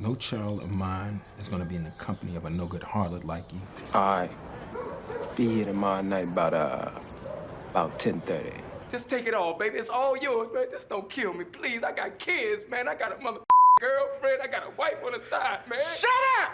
No child of mine is gonna be in the company of a no-good harlot like you. All right. Be here tomorrow night about 10:30. Just take it all, baby. It's all yours, man. Just don't kill me, please. I got kids, man. I got a mother girlfriend. I got a wife on the side, man. Shut up!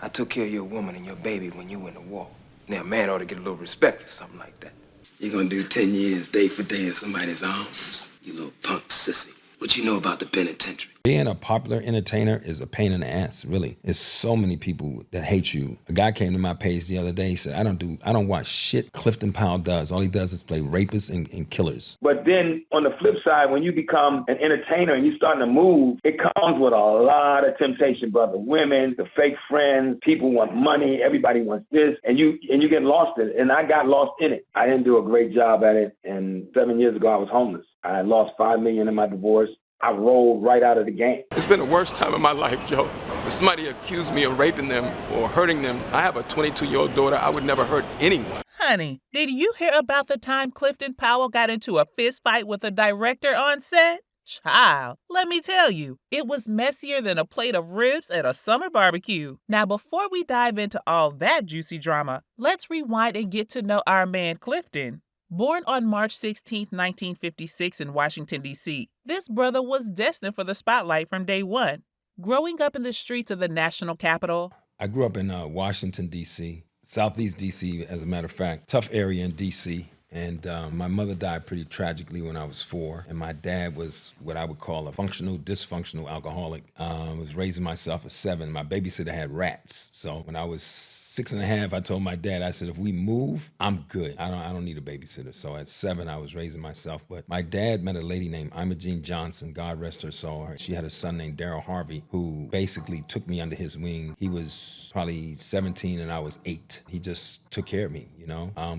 I took care of your woman and your baby when you went to war. Now, a man ought to get a little respect or something like that. You're gonna do 10 years day for day in somebody's arms, you little punk sissy. What you know about the penitentiary? Being a popular entertainer is a pain in the ass, really. There's so many people that hate you. A guy came to my page the other day, he said, I don't watch shit Clifton Powell does. All he does is play rapists and killers. But then on the flip side, when you become an entertainer and you're starting to move, it comes with a lot of temptation, brother. Women, the fake friends, people want money, everybody wants this, and you get lost in it. And I got lost in it. I didn't do a great job at it, and 7 years ago I was homeless. I lost $5 million in my divorce. I rolled right out of the game. It's been the worst time of my life, Joe. If somebody accused me of raping them or hurting them, I have a 22-year-old daughter. I would never hurt anyone. Honey, did you hear about the time Clifton Powell got into a fist fight with a director on set? Child, let me tell you, it was messier than a plate of ribs at a summer barbecue. Now, before we dive into all that juicy drama, let's rewind and get to know our man Clifton. Born on March 16, 1956 in Washington, D.C., this brother was destined for the spotlight from day one. Growing up in the streets of the national capital. I grew up in Washington, D.C., Southeast D.C., as a matter of fact, tough area in D.C., and my mother died pretty tragically when I was 4, and my dad was what I would call a dysfunctional alcoholic. I was raising myself at 7. My babysitter had rats, so when I was 6 and a half, I told my dad, I said, if we move, I'm good. I don't need a babysitter. So at 7, I was raising myself. But my dad met a lady named Imogene Johnson, God rest her soul. She had a son named Daryl Harvey, who basically took me under his wing. He was probably 17 and I was 8. He just took care of me,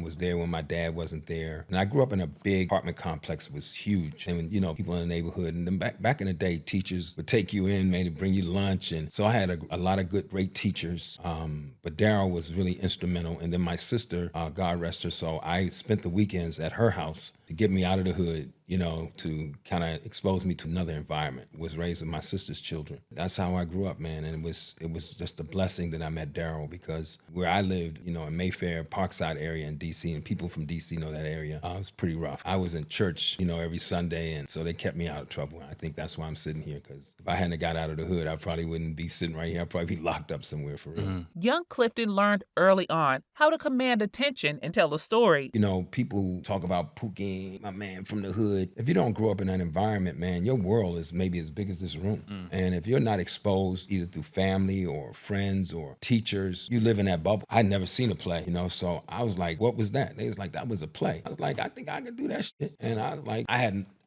was there when my dad wasn't there. And I grew up in a big apartment complex. It was huge. And, people in the neighborhood. And then back in the day, teachers would take you in, maybe bring you lunch. And so I had a lot of great teachers. But Daryl was really instrumental. And then my sister, God rest her soul, I spent the weekends at her house to get me out of the hood, to kind of expose me to another environment. Was raised with my sister's children. That's how I grew up, man. And it was just a blessing that I met Daryl, because where I lived, in Mayfair, Parkside area in D.C., and people from D.C. know that area, it was pretty rough. I was in church, every Sunday, and so they kept me out of trouble. I think that's why I'm sitting here, because if I hadn't got out of the hood, I probably wouldn't be sitting right here. I'd probably be locked up somewhere for real. Mm-hmm. Young Clifton learned early on how to command attention and tell a story. People talk about Pookie, my man from the hood. If you don't grow up in that environment, man, your world is maybe as big as this room. And if you're not exposed either through family or friends or teachers, you live in that bubble. I'd never seen a play, so I was like, what was that? They was like, that was a play. I was like, I think I could do that shit. And I was like,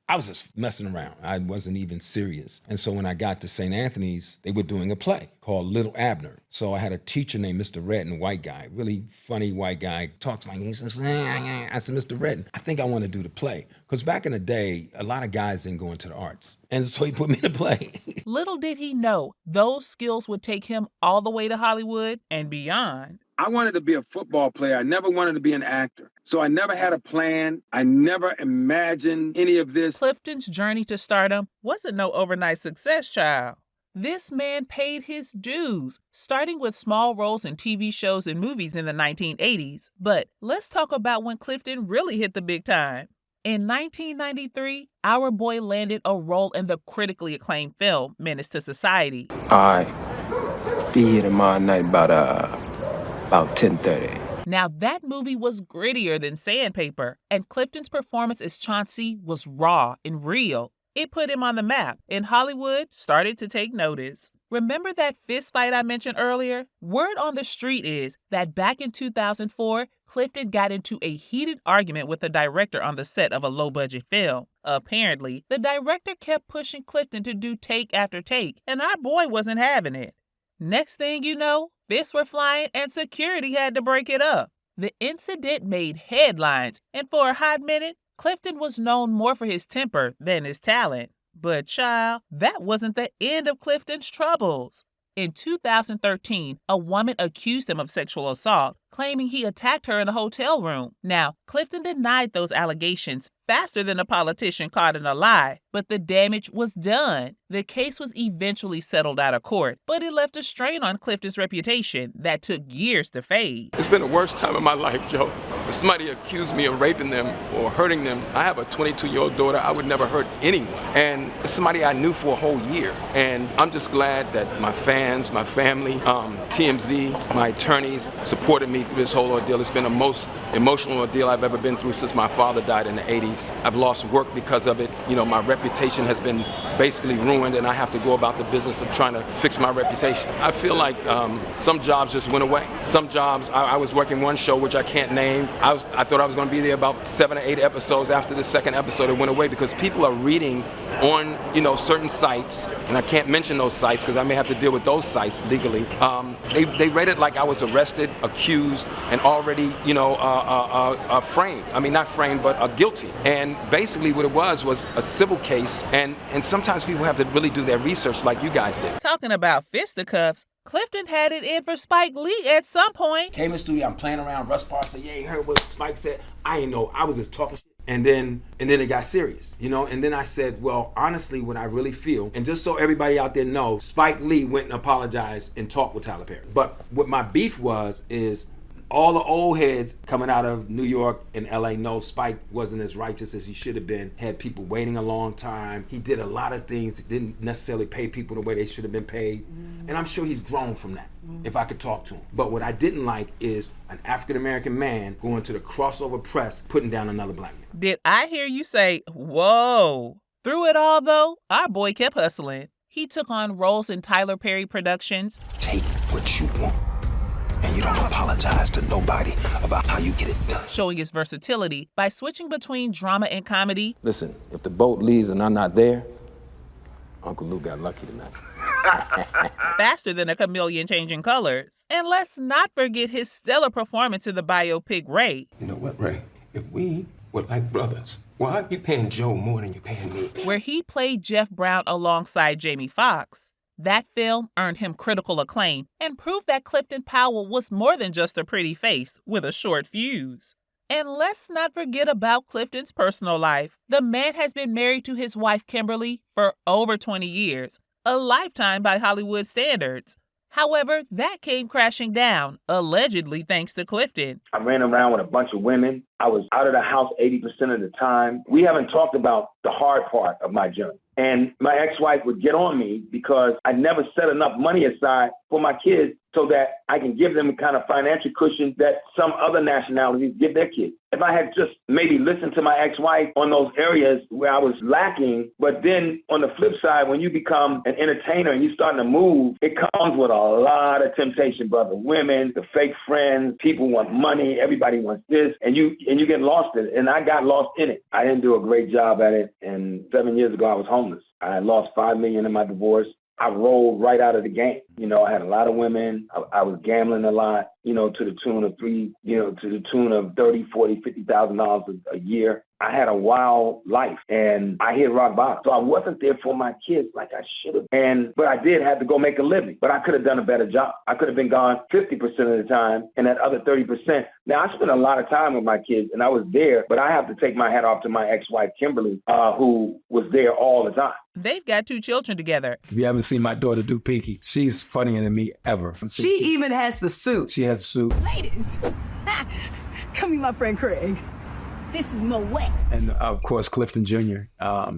I was just messing around. I wasn't even serious. And so when I got to St. Anthony's, they were doing a play called Little Abner. So I had a teacher named Mr. Redden, white guy, really funny white guy, talks like, he says, I said, Mr. Redden, I think I want to do the play. Because back in the day, a lot of guys didn't go into the arts. And so he put me in the play. Little did he know, those skills would take him all the way to Hollywood and beyond. I wanted to be a football player. I never wanted to be an actor. So I never had a plan. I never imagined any of this. Clifton's journey to stardom wasn't no overnight success, child. This man paid his dues, starting with small roles in TV shows and movies in the 1980s. But let's talk about when Clifton really hit the big time. In 1993, our boy landed a role in the critically acclaimed film, Menace II Society. All right. Be here tomorrow night about 10:30. Now, that movie was grittier than sandpaper, and Clifton's performance as Chauncey was raw and real. It put him on the map, and Hollywood started to take notice. Remember that fist fight I mentioned earlier? Word on the street is that back in 2004, Clifton got into a heated argument with the director on the set of a low-budget film. Apparently, the director kept pushing Clifton to do take after take, and our boy wasn't having it. Next thing you know, fists were flying and security had to break it up. The incident made headlines, and for a hot minute, Clifton was known more for his temper than his talent. But child, that wasn't the end of Clifton's troubles. In 2013, a woman accused him of sexual assault, claiming he attacked her in a hotel room. Now, Clifton denied those allegations faster than a politician caught in a lie, but the damage was done. The case was eventually settled out of court, but it left a strain on Clifton's reputation that took years to fade. It's been the worst time of my life, Joe. If somebody accused me of raping them or hurting them, I have a 22-year-old daughter. I would never hurt anyone. And it's somebody I knew for a whole year. And I'm just glad that my fans, my family, TMZ, my attorneys supported me through this whole ordeal. It's been the most emotional ordeal I've ever been through since my father died in the 80s. I've lost work because of it. You know, my reputation has been basically ruined, and I have to go about the business of trying to fix my reputation. I feel like some jobs just went away. Some jobs, I was working one show, which I can't name. I thought I was going to be there about 7 or 8 episodes. After the second episode, it went away because people are reading on, certain sites, and I can't mention those sites because I may have to deal with those sites legally. They read it like I was arrested, accused, and already, framed. I mean, not framed, but guilty. And basically what it was a civil case, and sometimes people have to really do their research like you guys did. Talking about fisticuffs, Clifton had it in for Spike Lee at some point. Came in the studio, I'm playing around, Russ Parr said, yeah, you heard what Spike said? I ain't know, I was just talking shit. And then it got serious, and then I said, well, honestly, what I really feel, and just so everybody out there knows, Spike Lee went and apologized and talked with Tyler Perry. But what my beef is all the old heads coming out of New York and LA know Spike wasn't as righteous as he should have been, had people waiting a long time. He did a lot of things, didn't necessarily pay people the way they should have been paid. And I'm sure he's grown from that, if I could talk to him. But what I didn't like is an African-American man going to the crossover press, putting down another black man. Did I hear you say, whoa? Through it all, though, our boy kept hustling. He took on roles in Tyler Perry Productions. Take what you want, and you don't apologize to nobody about how you get it done. Showing his versatility by switching between drama and comedy. Listen, if the boat leaves and I'm not there, Uncle Lou got lucky tonight. Faster than a chameleon changing colors. And let's not forget his stellar performance in the biopic Ray. You know what, Ray? If we were like brothers, why are you paying Joe more than you're paying me? Where he played Jeff Brown alongside Jamie Foxx. That film earned him critical acclaim and proved that Clifton Powell was more than just a pretty face with a short fuse. And let's not forget about Clifton's personal life. The man has been married to his wife Kimberly for over 20 years, a lifetime by Hollywood standards. However, that came crashing down, allegedly thanks to Clifton. I ran around with a bunch of women. I was out of the house 80% of the time. We haven't talked about the hard part of my journey. And my ex-wife would get on me because I never set enough money aside for my kids so that I can give them the kind of financial cushion that some other nationalities give their kids. If I had just maybe listened to my ex-wife on those areas where I was lacking, but then on the flip side, when you become an entertainer and you're starting to move, it comes with a lot of temptation, brother. Women, the fake friends, people want money, everybody wants this, and you get lost in it. And I got lost in it. I didn't do a great job at it. And 7 years ago, I was homeless. I lost $5 million in my divorce. I rolled right out of the game. I had a lot of women. I was gambling a lot, to the tune of $30,000, $40,000, $50,000 a year. I had a wild life and I hit rock bottom. So I wasn't there for my kids like I should have. But I did have to go make a living. But I could have done a better job. I could have been gone 50% of the time and that other 30%. Now, I spent a lot of time with my kids and I was there, but I have to take my hat off to my ex-wife, Kimberly, who was there all the time. They've got 2 children together. If you haven't seen my daughter do Pinky, she's funnier than me ever. She even has the suit. She has a suit. Ladies, come meet my friend Craig. This is Moet. And of course, Clifton Jr.,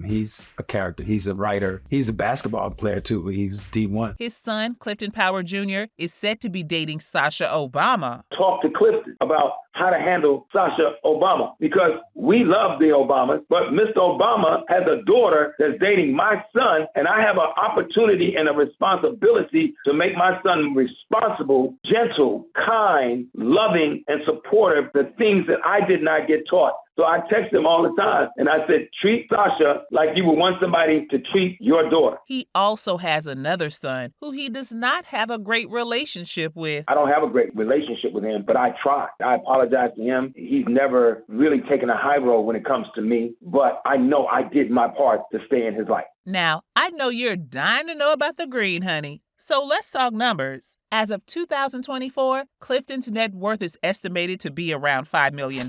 he's a character. He's a writer. He's a basketball player too. He's D1. His son, Clifton Powell Jr., is said to be dating Sasha Obama. Talk to Clifton about how to handle Sasha Obama because we love the Obamas, but Mr. Obama has a daughter that's dating my son, and I have an opportunity and a responsibility to make my son responsible, gentle, kind, loving, and supportive, the things that I did not get taught. So I text him all the time, and I said, treat Sasha like you would want somebody to treat your daughter. He also has another son who he does not have a great relationship with. I don't have a great relationship with him, but I tried. I apologize to him. He's never really taken a high road when it comes to me, but I know I did my part to stay in his life. Now, I know you're dying to know about the green, honey. So let's talk numbers. As of 2024, Clifton's net worth is estimated to be around $5 million.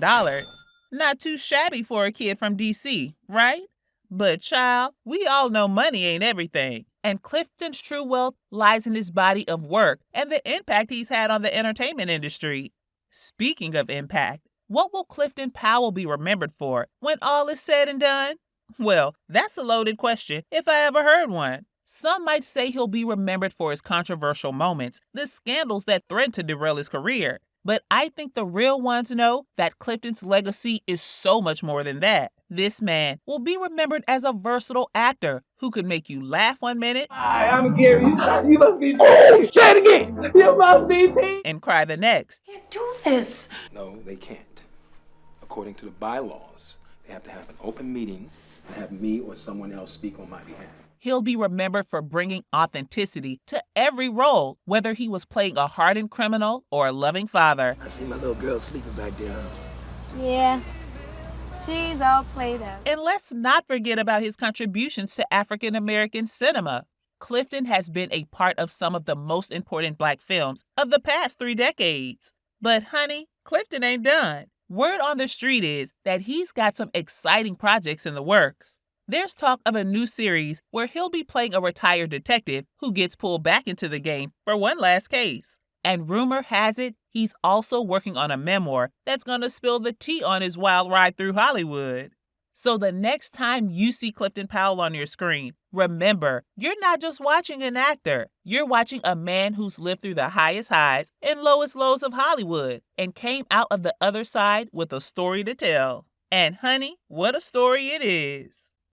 Not too shabby for a kid from DC, right? But child, we all know money ain't everything. And Clifton's true wealth lies in his body of work and the impact he's had on the entertainment industry. Speaking of impact, what will Clifton Powell be remembered for when all is said and done? Well, that's a loaded question if I ever heard one. Some might say he'll be remembered for his controversial moments, the scandals that threatened to derail his career. But I think the real ones know that Clifton's legacy is so much more than that. This man will be remembered as a versatile actor who could make you laugh one minute. Hi, I'm Gary. You must be. Oh, say it again. You must be Pete. And cry the next. Can't do this. No, they can't. According to the bylaws, they have to have an open meeting and have me or someone else speak on my behalf. He'll be remembered for bringing authenticity to every role, whether he was playing a hardened criminal or a loving father. I see my little girl sleeping back there, huh? Yeah, she's all played up. And let's not forget about his contributions to African American cinema. Clifton has been a part of some of the most important Black films of the past 3 decades. But honey, Clifton ain't done. Word on the street is that he's got some exciting projects in the works. There's talk of a new series where he'll be playing a retired detective who gets pulled back into the game for one last case. And rumor has it he's also working on a memoir that's going to spill the tea on his wild ride through Hollywood. So the next time you see Clifton Powell on your screen, remember, you're not just watching an actor. You're watching a man who's lived through the highest highs and lowest lows of Hollywood and came out of the other side with a story to tell. And honey, what a story it is.